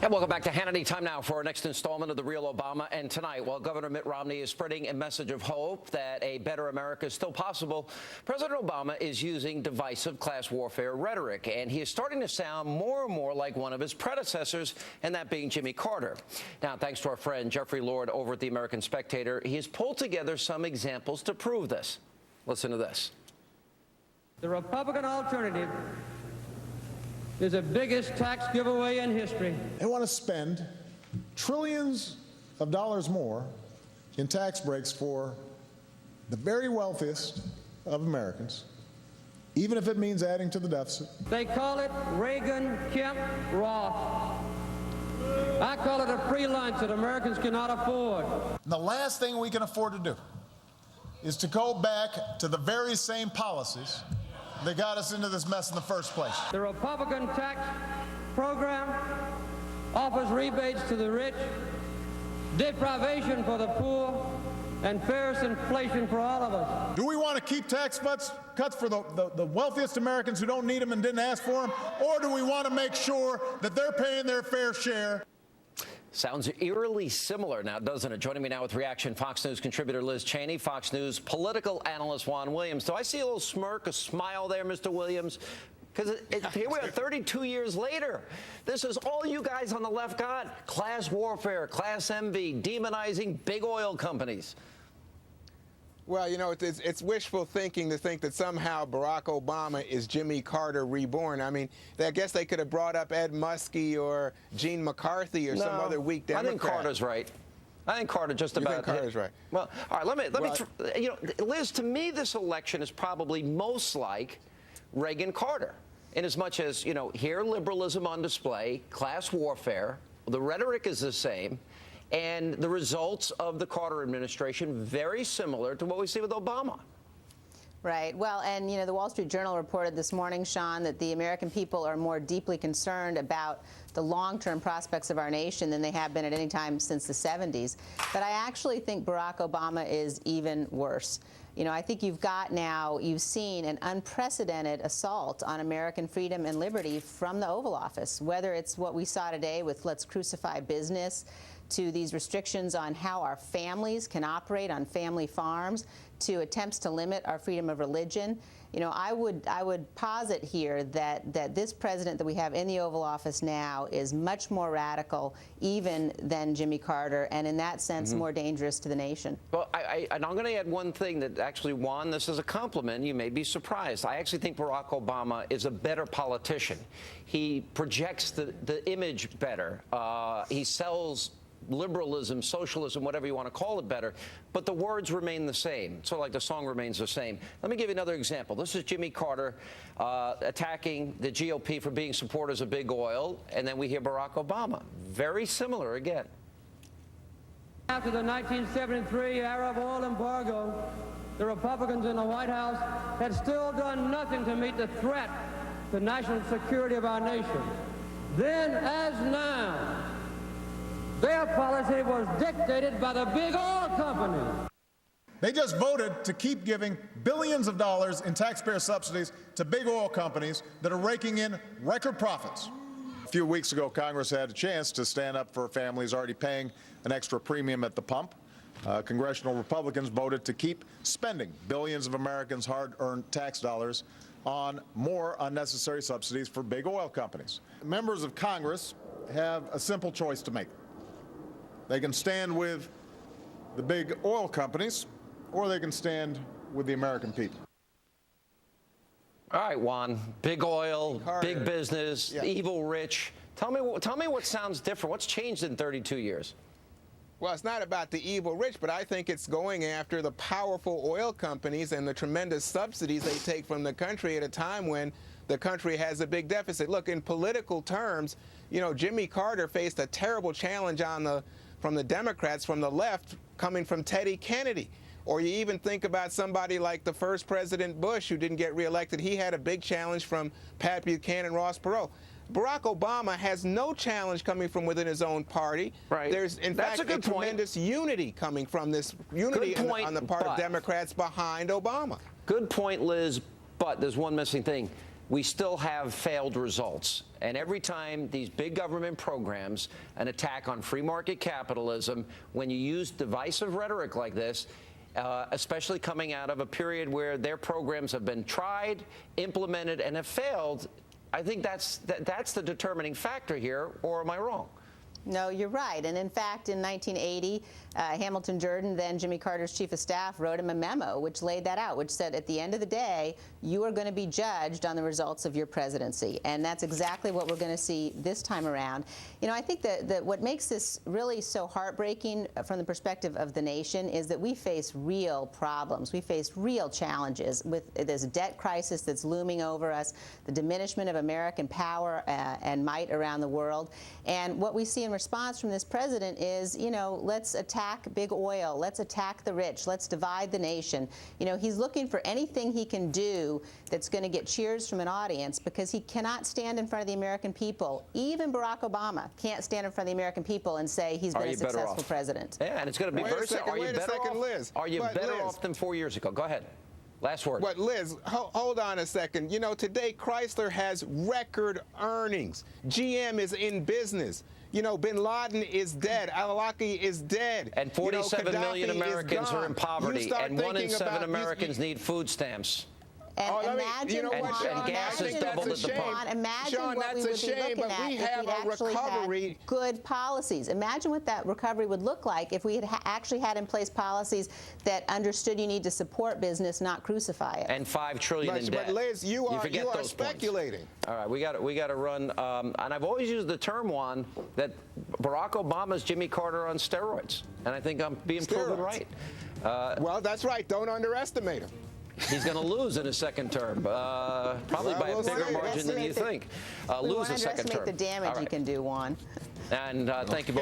And welcome back to Hannity. Time now for our next installment of The Real Obama. And tonight, while Governor Mitt Romney is spreading a message of hope that a better America is still possible, President Obama is using divisive class warfare rhetoric. And he is starting to sound more and more like one of his predecessors, and that being Jimmy Carter. Now, thanks to our friend Jeffrey Lord over at the American Spectator, he has pulled together some examples to prove this. Listen to this. The Republican alternative is the biggest tax giveaway in history. They want to spend trillions of dollars more in tax breaks for the very wealthiest of Americans, even if it means adding to the deficit. They call it Reagan, Kemp, Roth. I call it a free lunch that Americans cannot afford. The last thing we can afford to do is to go back to the very same policies that got us into this mess in the first place. The Republican tax program offers rebates to the rich, deprivation for the poor, and fairest inflation for all of us. Do we want to keep tax cuts for the wealthiest Americans who don't need them and didn't ask for them? Or do we want to make sure that they're paying their fair share? Sounds eerily similar now, doesn't it? Joining me now with reaction, Fox News contributor Liz Cheney, Fox News political analyst Juan Williams. Do I see a little smirk, a smile there, Mr. Williams? Because here we are 32 years later. This is all you guys on the left got. Class warfare, class envy, demonizing big oil companies. Well, you know, it's wishful thinking to think that somehow Barack Obama is Jimmy Carter reborn. I mean, I guess they could have brought up Ed Muskie or Gene McCarthy or some other weak Democrat. I think Carter's right. I think Carter just about. You think Carter's right? Well, all right. Let me. You know, Liz, to me, this election is probably most like Reagan Carter, in as much as, you know, here liberalism on display, class warfare. The rhetoric is the same. And the results of the Carter administration very similar to what we see with Obama. Right. Well, and, you know, the Wall Street Journal reported this morning, Sean, that the American people are more deeply concerned about the long-term prospects of our nation than they have been at any time since the 70s. But I actually think Barack Obama is even worse. You know, I think you've seen an unprecedented assault on American freedom and liberty from the Oval Office, whether it's what we saw today with let's crucify business, to these restrictions on how our families can operate on family farms, to attempts to limit our freedom of religion. You know, I would posit here that this president that we have in the Oval Office now is much more radical even than Jimmy Carter, and in that sense more dangerous to the nation. Well, and I'm going to add one thing that actually, Juan, this is a compliment. You may be surprised. I actually think Barack Obama is a better politician. He projects the image better. He sells liberalism, socialism, whatever you want to call it better, but the words remain the same. So like the song remains the same. Let me give you another example. This is Jimmy Carter attacking the GOP for being supporters of big oil, and then we hear Barack Obama. Very similar again. After the 1973 Arab oil embargo, the Republicans in the White House had still done nothing to meet the threat to national security of our nation. Then, as now, their policy was dictated by the big oil companies. They just voted to keep giving billions of dollars in taxpayer subsidies to big oil companies that are raking in record profits. A few weeks ago, Congress had a chance to stand up for families already paying an extra premium at the pump. Congressional Republicans voted to keep spending billions of Americans' hard-earned tax dollars on more unnecessary subsidies for big oil companies. Members of Congress have a simple choice to make. They can stand with the big oil companies, or they can stand with the American people. All right, Juan. Big oil, Carter. Big business, evil rich. Tell me what sounds different. What's changed in 32 years? Well, it's not about the evil rich, but I think it's going after the powerful oil companies and the tremendous subsidies they take from the country at a time when the country has a big deficit. Look, in political terms, you know, Jimmy Carter faced a terrible challenge from the Democrats, from the left, coming from Teddy Kennedy. Or you even think about somebody like the first President Bush, who didn't get reelected. He had a big challenge from Pat Buchanan and Ross Perot. Barack Obama has no challenge coming from within his own party. Right. There's, in fact, a tremendous unity coming from this unity on the part of Democrats behind Obama. Good point, Liz, but there's one missing thing. we still have failed results. And every time these big government programs, an attack on free market capitalism, when you use divisive rhetoric like this, especially coming out of a period where their programs have been tried, implemented, and have failed, I think that's the determining factor here, or am I wrong? No, you're right. And in fact, in 1980, Hamilton Jordan, then Jimmy Carter's chief of staff, wrote him a memo which laid that out, which said at the end of the day, you are going to be judged on the results of your presidency. And that's exactly what we're going to see this time around. You know, I think that what makes this really so heartbreaking from the perspective of the nation is that we face real problems. We face real challenges with this debt crisis that's looming over us, the diminishment of American power and might around the world. And what we see in response from this president is, you know, let's attack big oil, let's attack the rich, let's divide the nation. You know, he's looking for anything he can do that's going to get cheers from an audience, because he cannot stand in front of the American people. Even Barack Obama can't stand in front of the American people and say he's been a successful president. Yeah, and it's going to be very simple. Are you better off, Liz? Are you better off than 4 years ago? Go ahead. Last word. But Liz, hold on a second. You know, today Chrysler has record earnings. GM is in business. You know, bin Laden is dead. Al-Awlaki is dead. And 47 million Americans are in poverty, and 1 in 7 Americans need food stamps. And imagine and gas has doubled at the pump. Imagine Sean, what we would be looking at if we'd actually had good policies. Imagine what that recovery would look like if we had actually had in place policies that understood you need to support business, not crucify it. And $5 trillion in debt. But Liz, you are speculating. Points. All right, we got to run. And I've always used the term, Juan, that Barack Obama's Jimmy Carter on steroids, and I think I'm being proven right. Well, that's right. Don't underestimate him. He's going to lose in his second term, probably by a bigger margin than you think. Lose a second term. We underestimate the damage he can do, Juan. And thank you both.